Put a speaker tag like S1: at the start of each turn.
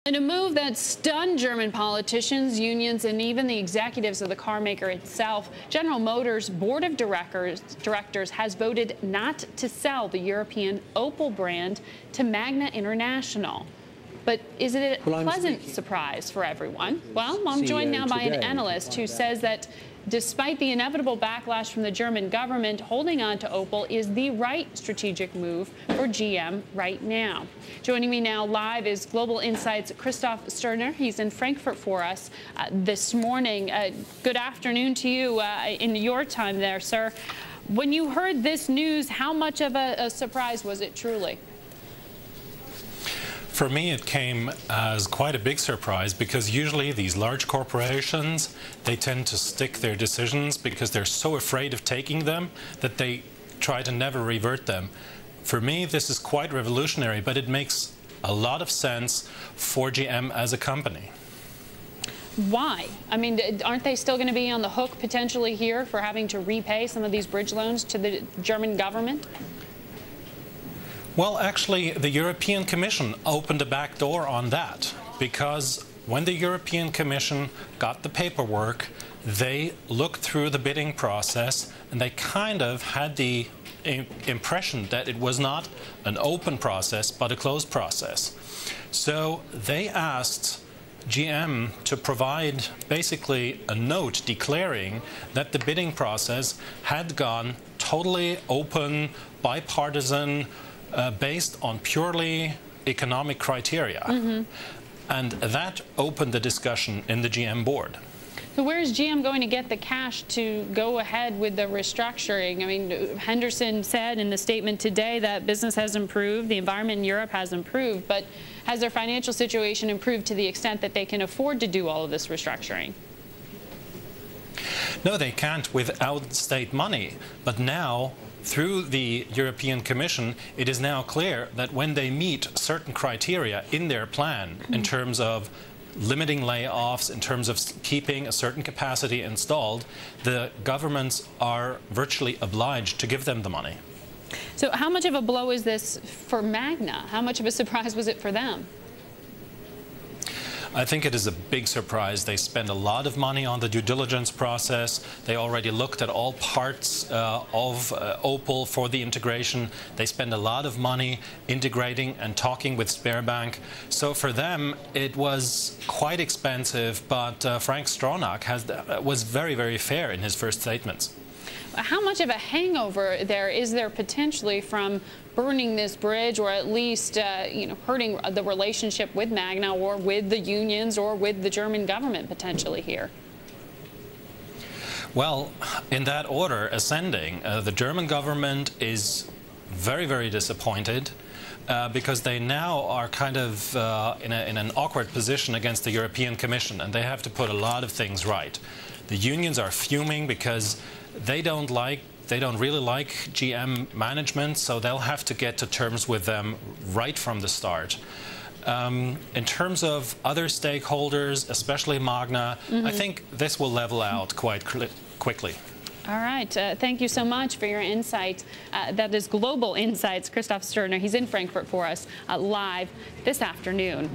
S1: In a move that stunned German politicians, unions, and even the executives of the car maker itself, General Motors' board of directors has voted not to sell the European Opel brand to Magna International. But is it a pleasant surprise for everyone? Well, I'm joined now by an analyst who says that despite the inevitable backlash from the German government, holding on to Opel is the right strategic move for GM right now. Joining me now live is Global Insight's Christoph Stuermer. He's in Frankfurt for us this morning. Good afternoon to you in your time there, sir. When you heard this news, how much of a surprise was it truly?
S2: For me, it came as quite a big surprise because usually these large corporations, they tend to stick their decisions because they're so afraid of taking them that they try to never revert them. For me, this is quite revolutionary, but it makes a lot of sense for GM as a company.
S1: Why? I mean, aren't they still going to be on the hook potentially here for having to repay some of these bridge loans to the German government?
S2: Well, actually, the European Commission opened a back door on that, because when the European Commission got the paperwork, they looked through the bidding process and they kind of had the impression that it was not an open process but a closed process. So they asked GM to provide basically a note declaring that the bidding process had gone totally open, bipartisan, based on purely economic criteria. And that opened the discussion in the GM board.
S1: So where is GM going to get the cash to go ahead with the restructuring? I mean, Henderson said in the statement today that business has improved, the environment in Europe has improved, but has their financial situation improved to the extent that they can afford to do all of this restructuring?
S2: No, they can't without state money. But now, through the European Commission, it is now clear that when they meet certain criteria in their plan, in terms of limiting layoffs, in terms of keeping a certain capacity installed, the governments are virtually obliged to give them the money.
S1: So how much of a blow is this for Magna? How much of a surprise was it for them?
S2: I think it is a big surprise. They spend a lot of money on the due diligence process. They already looked at all parts of Opel for the integration. They spend a lot of money integrating and talking with Sberbank. So for them, it was quite expensive, but Frank Stronach was very, very fair in his first statements.
S1: How much of a hangover is there potentially from burning this bridge, or at least hurting the relationship with Magna or with the unions or with the German government potentially here?
S2: Well, in that order, ascending, the German government is very, very disappointed because they now are kind of in an awkward position against the European Commission, and they have to put a lot of things right. The unions are fuming because they don't really like GM management, so they'll have to get to terms with them right from the start. In terms of other stakeholders, especially Magna, I think this will level out quite quickly.
S1: All right. Thank you so much for your insight. That is Global Insight's Christoph Stuermer. He's in Frankfurt for us live this afternoon.